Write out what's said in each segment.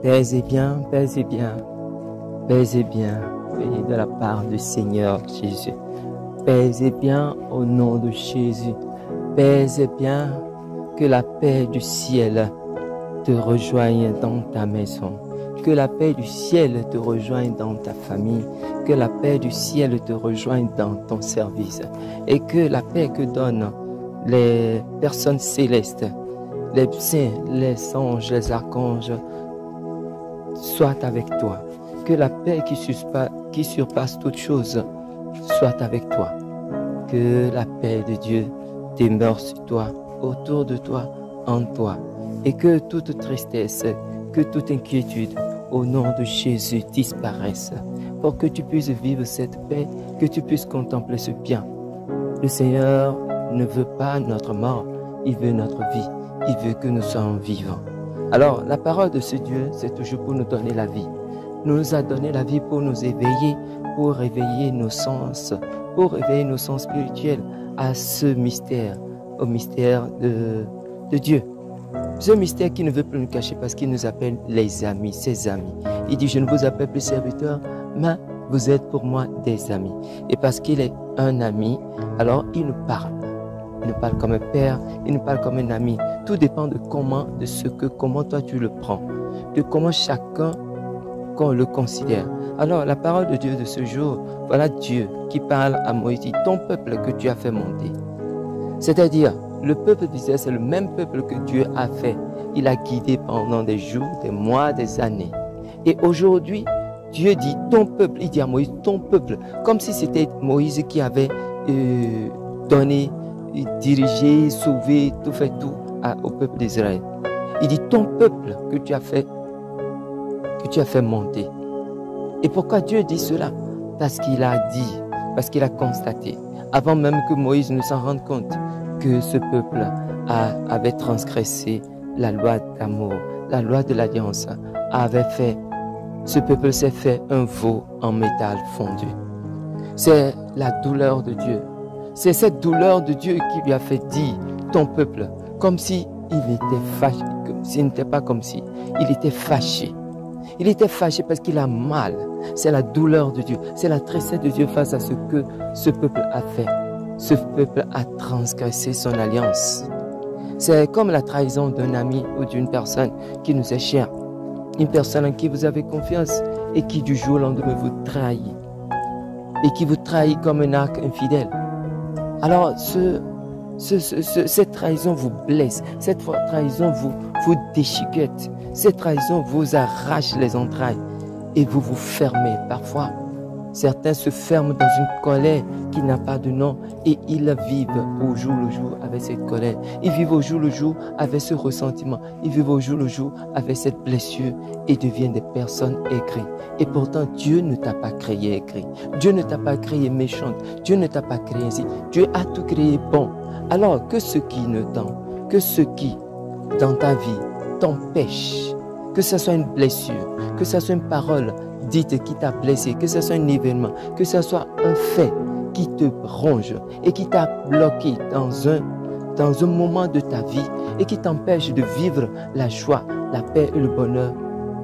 Paix et bien, paix et bien, paix et bien, venez de la part du Seigneur Jésus. Paix et bien au nom de Jésus. Paix et bien, que la paix du ciel te rejoigne dans ta maison. Que la paix du ciel te rejoigne dans ta famille. Que la paix du ciel te rejoigne dans ton service. Et que la paix que donnent les personnes célestes, les saints, les anges, les archanges, soit avec toi. Que la paix qui surpasse toute chose soit avec toi. Que la paix de Dieu demeure sur toi, autour de toi, en toi. Et que toute tristesse, que toute inquiétude, au nom de Jésus, disparaisse. Pour que tu puisses vivre cette paix, que tu puisses contempler ce bien. Le Seigneur ne veut pas notre mort, il veut notre vie. Il veut que nous soyons vivants. Alors, la parole de ce Dieu, c'est toujours pour nous donner la vie. Il nous a donné la vie pour nous éveiller, pour réveiller nos sens, spirituels à ce mystère, au mystère de Dieu. Ce mystère qui ne veut plus nous cacher parce qu'il nous appelle les amis, ses amis. Il dit, je ne vous appelle plus serviteurs, mais vous êtes pour moi des amis. Et parce qu'il est un ami, alors il nous parle. Il nous parle comme un père, il nous parle comme un ami. Tout dépend de comment toi tu le prends, de comment chacun qu'on le considère. Alors la parole de Dieu de ce jour, voilà Dieu qui parle à Moïse, dit, ton peuple que tu as fait monter. C'est-à-dire, le peuple d'Israël, c'est le même peuple que Dieu a fait. Il a guidé pendant des jours, des mois, des années. Et aujourd'hui, Dieu dit, ton peuple, il dit à Moïse, ton peuple, comme si c'était Moïse qui avait donné, dirigé, sauvé, tout fait tout au peuple d'Israël. Il dit, ton peuple que tu as fait monter. Et pourquoi Dieu dit cela? Parce qu'il a dit, parce qu'il a constaté, avant même que Moïse ne s'en rende compte, que ce peuple avait transgressé la loi d'amour, la loi de l'alliance, ce peuple s'est fait un veau en métal fondu. C'est la douleur de Dieu. C'est cette douleur de Dieu qui lui a fait dire, ton peuple, comme si il était fâché, s'il n'était pas comme si, il était fâché. Il était fâché parce qu'il a mal. C'est la douleur de Dieu, c'est la tristesse de Dieu face à ce que ce peuple a fait. Ce peuple a transgressé son alliance. C'est comme la trahison d'un ami ou d'une personne qui nous est chère. Une personne en qui vous avez confiance et qui du jour au lendemain vous trahit. Et qui vous trahit comme un arc infidèle. Alors, cette trahison vous blesse, cette trahison vous déchiquette, cette trahison vous arrache les entrailles et vous vous fermez. Parfois, certains se ferment dans une colère qui n'a pas de nom et ils vivent au jour le jour avec cette colère. Ils vivent au jour le jour avec ce ressentiment. Ils vivent au jour le jour avec cette blessure et deviennent des personnes aigries. Et pourtant, Dieu ne t'a pas créé aigri. Dieu ne t'a pas créé méchante. Dieu ne t'a pas créé ainsi. Dieu a tout créé bon. Alors que ce qui dans ta vie t'empêche, que ce soit une blessure, que ce soit une parole dite qui t'a blessé, que ce soit un événement, que ce soit un fait qui te ronge et qui t'a bloqué dans un moment de ta vie et qui t'empêche de vivre la joie, la paix et le bonheur,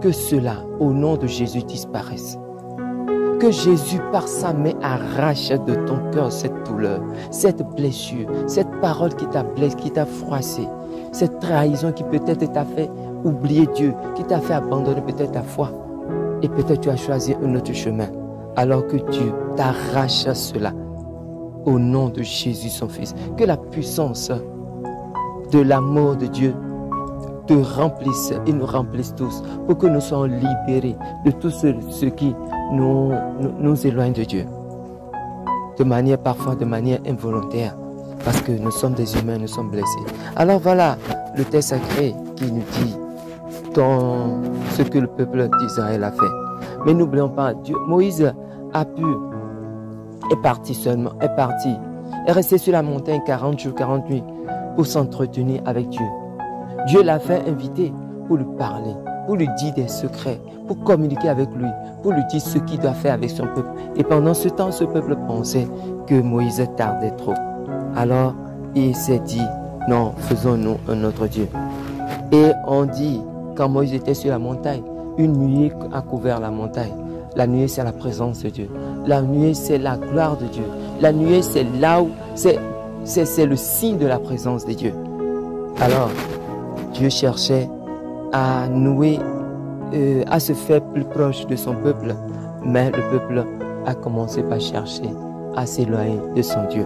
que cela, au nom de Jésus, disparaisse. Que Jésus, par sa main, arrache de ton cœur cette douleur, cette blessure, cette parole qui t'a blessé, qui t'a froissé, cette trahison qui peut-être t'a fait oublier Dieu, qui t'a fait abandonner peut-être ta foi. Et peut-être tu as choisi un autre chemin. Alors que Dieu t'arrache cela au nom de Jésus son Fils. Que la puissance de l'amour de Dieu te remplisse et nous remplisse tous pour que nous soyons libérés de tout ce qui nous éloigne de Dieu. Parfois de manière involontaire. Parce que nous sommes des humains, nous sommes blessés. Alors voilà le texte sacré qui nous dit ce que le peuple d'Israël a fait. Mais n'oublions pas, Moïse est parti, est resté sur la montagne 40 jours, 40 nuits pour s'entretenir avec Dieu. Dieu l'a fait inviter pour lui parler, pour lui dire des secrets, pour communiquer avec lui, pour lui dire ce qu'il doit faire avec son peuple. Et pendant ce temps, ce peuple pensait que Moïse tardait trop. Alors, il s'est dit, non, faisons-nous un autre Dieu. Et on dit, quand Moïse était sur la montagne, Une nuée a couvert la montagne. La nuée, c'est la présence de Dieu. La nuée, c'est la gloire de Dieu. La nuée, c'est là où c'est le signe de la présence de Dieu. Alors, Dieu cherchait à nouer, à se faire plus proche de son peuple, mais le peuple a commencé par chercher à s'éloigner de son Dieu.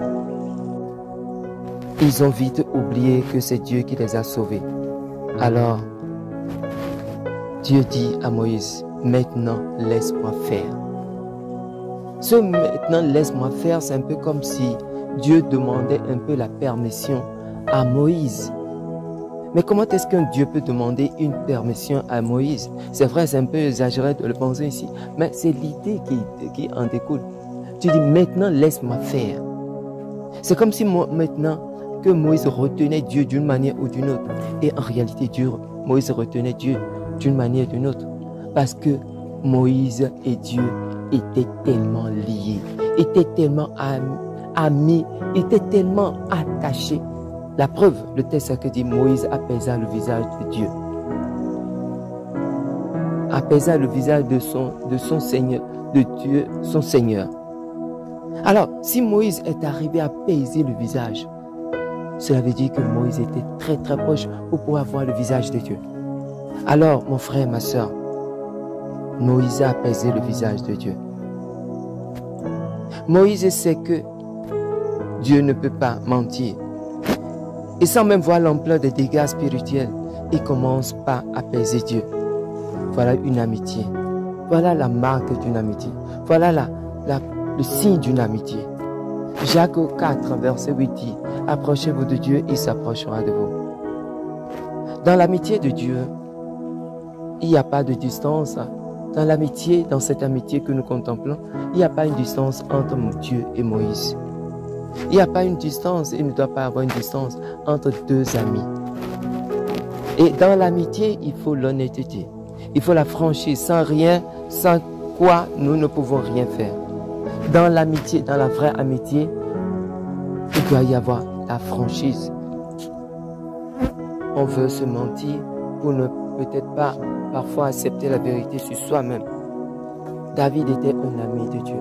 Ils ont vite oublié que c'est Dieu qui les a sauvés. Alors, Dieu dit à Moïse, maintenant laisse-moi faire. Ce maintenant laisse-moi faire, c'est un peu comme si Dieu demandait un peu la permission à Moïse. Mais comment est-ce qu'un Dieu peut demander une permission à Moïse? C'est vrai, c'est un peu exagéré de le penser ici, mais c'est l'idée qui en découle. Tu dis maintenant laisse-moi faire. C'est comme si maintenant que Moïse retenait Dieu d'une manière ou d'une autre. Et en réalité, Moïse retenait Dieu d'une manière ou d'une autre. Parce que Moïse et Dieu étaient tellement liés, étaient tellement amis, étaient tellement attachés. La preuve, le texte que dit Moïse apaisa le visage de Dieu. Apaisa le visage de son Seigneur, de Dieu, son Seigneur. Alors, si Moïse est arrivé à apaiser le visage, cela veut dire que Moïse était très très proche pour pouvoir voir le visage de Dieu. Alors, mon frère, ma soeur, Moïse a apaisé le visage de Dieu. Moïse sait que Dieu ne peut pas mentir. Et sans même voir l'ampleur des dégâts spirituels, il commence par apaiser Dieu. Voilà une amitié. Voilà la marque d'une amitié. Voilà le signe d'une amitié. Jacques 4, verset 8 dit, approchez-vous de Dieu, il s'approchera de vous. Dans l'amitié de Dieu, il n'y a pas de distance. Dans l'amitié, dans cette amitié que nous contemplons, il n'y a pas une distance entre Dieu et Moïse. Il n'y a pas une distance, il ne doit pas avoir une distance entre deux amis. Et dans l'amitié, il faut l'honnêteté. Il faut la franchise, sans rien, sans quoi nous ne pouvons rien faire. Dans l'amitié, dans la vraie amitié, il doit y avoir la franchise. On veut se mentir pour ne peut-être pas parfois accepter la vérité sur soi-même. David était un ami de Dieu.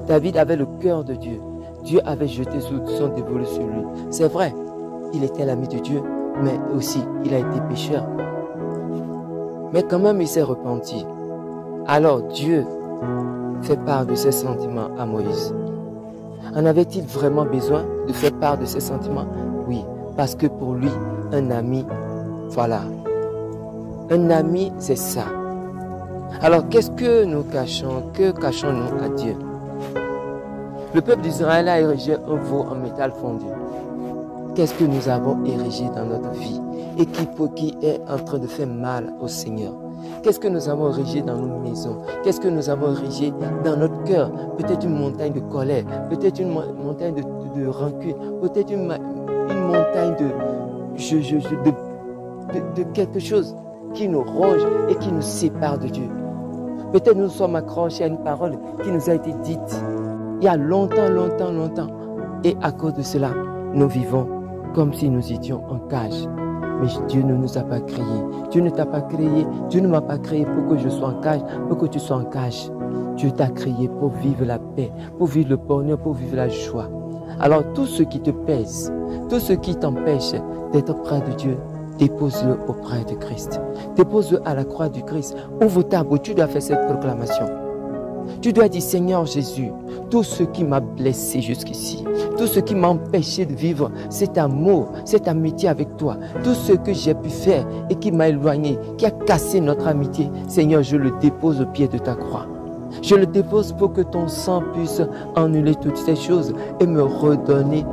David avait le cœur de Dieu. Dieu avait jeté son dévolu sur lui. C'est vrai, il était l'ami de Dieu, mais aussi il a été pécheur. Mais quand même il s'est repenti. Alors Dieu fait part de ses sentiments à Moïse. En avait-il vraiment besoin de faire part de ses sentiments? Oui, parce que pour lui, un ami, voilà. Un ami, c'est ça. Alors qu'est-ce que nous cachons? Que cachons-nous à Dieu? Le peuple d'Israël a érigé un veau en métal fondu. Qu'est-ce que nous avons érigé dans notre vie et qui est en train de faire mal au Seigneur? Qu'est-ce que nous avons érigé dans nos maisons? Qu'est-ce que nous avons érigé dans notre cœur? Peut-être une montagne de colère, peut-être une montagne de rancune, peut-être une montagne de quelque chose qui nous ronge et qui nous sépare de Dieu. Peut-être nous sommes accrochés à une parole qui nous a été dite il y a longtemps. Et à cause de cela, nous vivons comme si nous étions en cage. Mais Dieu ne nous a pas créés. Dieu ne t'a pas créé. Dieu ne m'a pas créé pour que je sois en cage, pour que tu sois en cage. Dieu t'a créé pour vivre la paix, pour vivre le bonheur, pour vivre la joie. Alors tout ce qui te pèse, tout ce qui t'empêche d'être près de Dieu, dépose-le auprès de Christ. Dépose-le à la croix du Christ. Ouvre ta bouche, tu dois faire cette proclamation. Tu dois dire, Seigneur Jésus, tout ce qui m'a blessé jusqu'ici, tout ce qui m'a empêché de vivre cet amour, cette amitié avec toi, tout ce que j'ai pu faire et qui m'a éloigné, qui a cassé notre amitié, Seigneur, je le dépose au pied de ta croix. Je le dépose pour que ton sang puisse annuler toutes ces choses et me redonner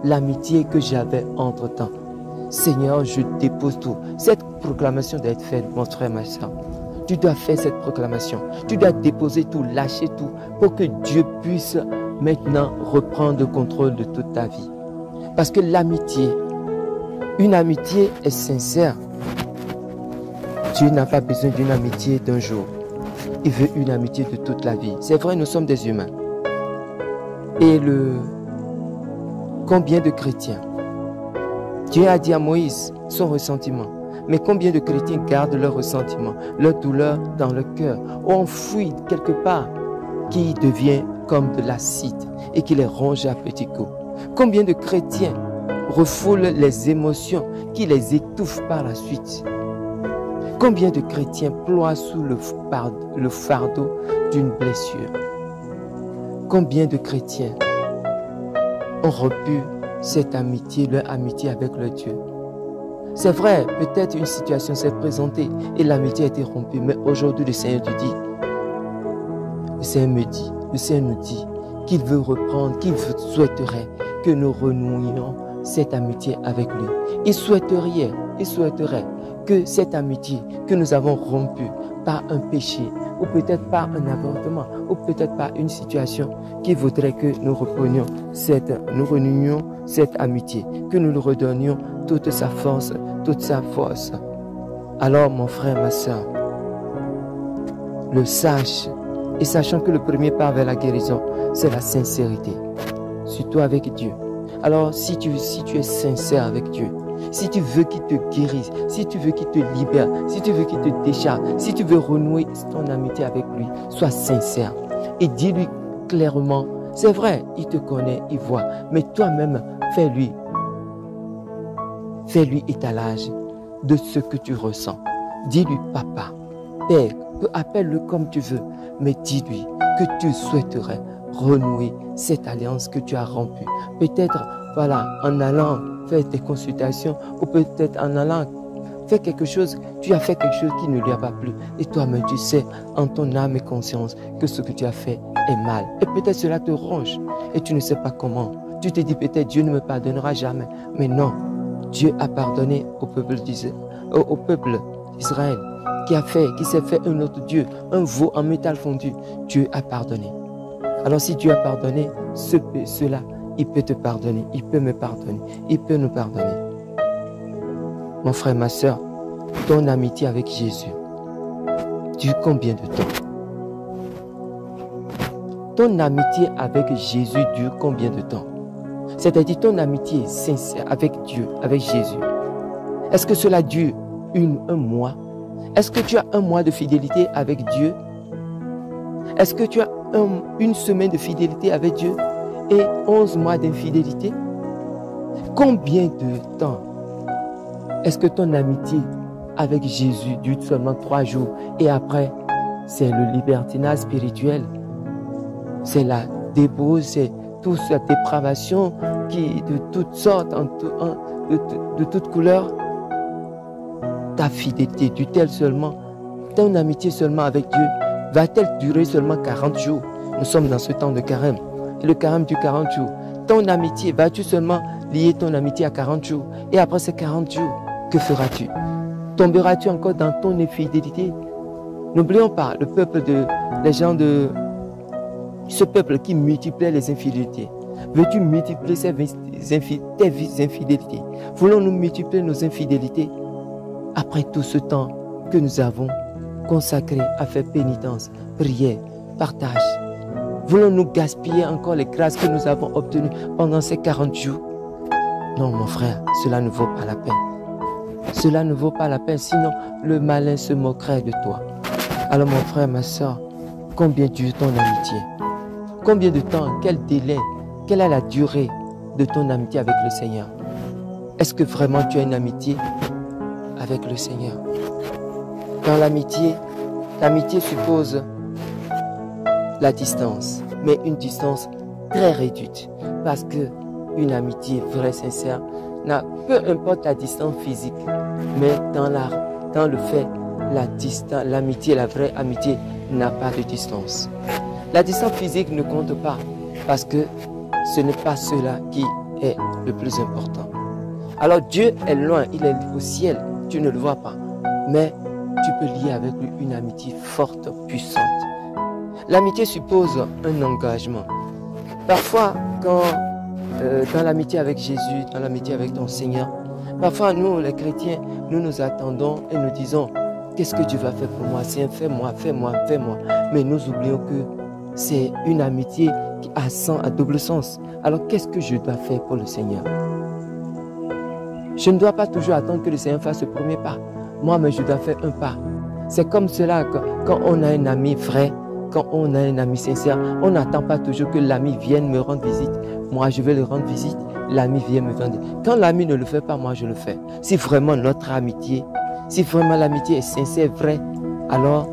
l'amitié que j'avais entre-temps. Seigneur, je dépose tout. Cette proclamation doit être faite, mon frère, ma soeur. Tu dois faire cette proclamation. Tu dois déposer tout, lâcher tout, pour que Dieu puisse maintenant reprendre le contrôle de toute ta vie. Parce que l'amitié, une amitié est sincère. Dieu n'a pas besoin d'une amitié d'un jour. Il veut une amitié de toute la vie. C'est vrai, nous sommes des humains. Et combien de chrétiens? Dieu a dit à Moïse son ressentiment. Mais combien de chrétiens gardent leurs ressentiments, leurs douleurs dans le cœur, ou enfouis quelque part, qui devient comme de l'acide et qui les ronge à petits coups. Combien de chrétiens refoulent les émotions qui les étouffent par la suite. Combien de chrétiens ploient sous le fardeau d'une blessure. Combien de chrétiens ont rompu cette amitié, leur amitié avec leur Dieu. C'est vrai, peut-être une situation s'est présentée et l'amitié a été rompue, mais aujourd'hui le Seigneur te dit, le Seigneur nous dit qu'il veut reprendre, qu'il souhaiterait que nous renouions cette amitié avec lui. Il souhaiterait que cette amitié que nous avons rompue par un péché, ou peut-être par un avortement, ou peut-être par une situation qui voudrait que nous renouions cette amitié, que nous lui redonnions toute sa force, toute sa force. Alors mon frère, ma soeur, le sache, et sachant que le premier pas vers la guérison, c'est la sincérité, surtout avec Dieu. Alors si tu es sincère avec Dieu, si tu veux qu'il te guérisse, si tu veux qu'il te libère, si tu veux qu'il te décharge, si tu veux renouer ton amitié avec lui, sois sincère et dis-lui clairement, c'est vrai, il te connaît, il voit, mais toi-même, fais-lui étalage de ce que tu ressens. Dis-lui papa, père, appelle-le comme tu veux, mais dis-lui que tu souhaiterais renouer cette alliance que tu as rompue. Peut-être, voilà, en allant faire des consultations, ou peut-être en allant faire quelque chose, tu as fait quelque chose qui ne lui a pas plu. Et toi-même, tu sais, en ton âme et conscience, que ce que tu as fait est mal. Et peut-être cela te ronge, et tu ne sais pas comment. Tu te dis peut-être Dieu ne me pardonnera jamais. Mais non, Dieu a pardonné au peuple d'Israël, qui s'est fait un autre Dieu, un veau en métal fondu. Dieu a pardonné. Alors si Dieu a pardonné cela, il peut te pardonner, il peut me pardonner, il peut nous pardonner. Mon frère, ma soeur, ton amitié avec Jésus dure combien de temps? Ton amitié avec Jésus dure combien de temps? C'est-à-dire ton amitié sincère avec Dieu, avec Jésus. Est-ce que cela dure un mois? Est-ce que tu as un mois de fidélité avec Dieu? Est-ce que tu as une semaine de fidélité avec Dieu et 11 mois d'infidélité? Combien de temps est-ce que ton amitié avec Jésus dure seulement 3 jours et après, c'est le libertinage spirituel? C'est la débauche, c'est toute cette dépravation qui de toutes sortes, de toutes couleurs. Ta fidélité dure-t-elle seulement, ton amitié seulement avec Dieu, va-t-elle durer seulement 40 jours? Nous sommes dans ce temps de carême. Et le carême dure 40 jours. Ton amitié, vas-tu seulement lier ton amitié à 40 jours? Et après ces 40 jours, que feras-tu? Tomberas-tu encore dans ton infidélité? N'oublions pas ce peuple qui multipliait les infidélités. Veux-tu multiplier tes infidélités? Voulons-nous multiplier nos infidélités? Après tout ce temps que nous avons consacré à faire pénitence, prière, partage, voulons-nous gaspiller encore les grâces que nous avons obtenues pendant ces 40 jours? Non, mon frère, cela ne vaut pas la peine. Cela ne vaut pas la peine, sinon le malin se moquerait de toi. Alors mon frère, ma soeur, combien dure ton amitié? Combien de temps, quel délai, quelle est la durée de ton amitié avec le Seigneur? Est-ce que vraiment tu as une amitié avec le Seigneur? Dans l'amitié suppose la distance, mais une distance très réduite, parce que une amitié vraie, sincère, peu importe la distance physique, mais dans le fait, l'amitié, la vraie amitié n'a pas de distance. La distance physique ne compte pas, parce que ce n'est pas cela qui est le plus important. Alors Dieu est loin, il est au ciel, tu ne le vois pas, mais tu peux lier avec lui une amitié forte, puissante. L'amitié suppose un engagement. Parfois, dans l'amitié avec Jésus, dans l'amitié avec ton Seigneur, parfois nous les chrétiens, nous attendons et nous disons, qu'est-ce que tu vas faire pour moi? C'est fais-moi, fais-moi, fais-moi. Mais nous oublions que c'est une amitié qui a double sens. Alors qu'est-ce que je dois faire pour le Seigneur? Je ne dois pas toujours attendre que le Seigneur fasse le premier pas. Moi, mais je dois faire un pas. C'est comme cela que quand on a un ami vrai, quand on a un ami sincère, on n'attend pas toujours que l'ami vienne me rendre visite. Moi, je vais le rendre visite, l'ami vient me rendre visite. Quand l'ami ne le fait pas, moi, je le fais. Si vraiment notre amitié, si vraiment l'amitié est sincère, vraie, alors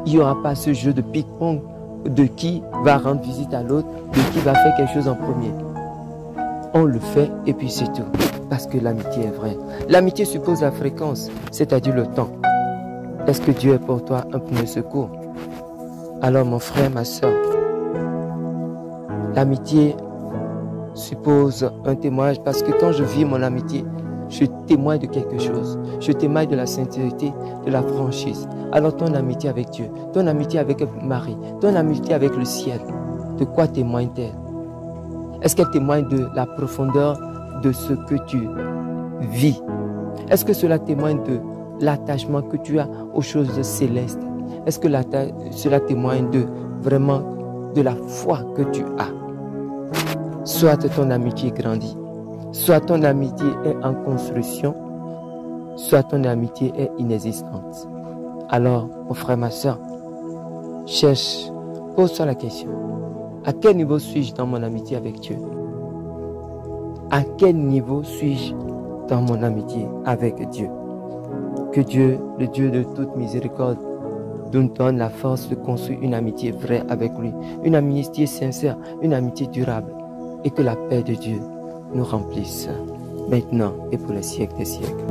il n'y aura pas ce jeu de ping-pong de qui va rendre visite à l'autre, de qui va faire quelque chose en premier. On le fait et puis c'est tout. Parce que l'amitié est vraie. L'amitié suppose la fréquence, c'est-à-dire le temps. Est-ce que Dieu est pour toi un premier secours? Alors mon frère, ma soeur, l'amitié suppose un témoignage parce que quand je vis mon amitié, je témoigne de quelque chose. Je témoigne de la sincérité, de la franchise. Alors ton amitié avec Dieu, ton amitié avec Marie, ton amitié avec le ciel, de quoi témoigne-t-elle? Est-ce qu'elle témoigne de la profondeur de ce que tu vis? Est-ce que cela témoigne de l'attachement que tu as aux choses célestes? Est-ce que cela témoigne de vraiment de la foi que tu as? Soit ton amitié grandit, soit ton amitié est en construction, soit ton amitié est inexistante. Alors, mon frère, ma soeur, cherche, pose-toi la question. À quel niveau suis-je dans mon amitié avec Dieu? À quel niveau suis-je dans mon amitié avec Dieu? Que Dieu, le Dieu de toute miséricorde, nous donne la force de construire une amitié vraie avec lui, une amitié sincère, une amitié durable, et que la paix de Dieu nous remplisse maintenant et pour les siècles des siècles.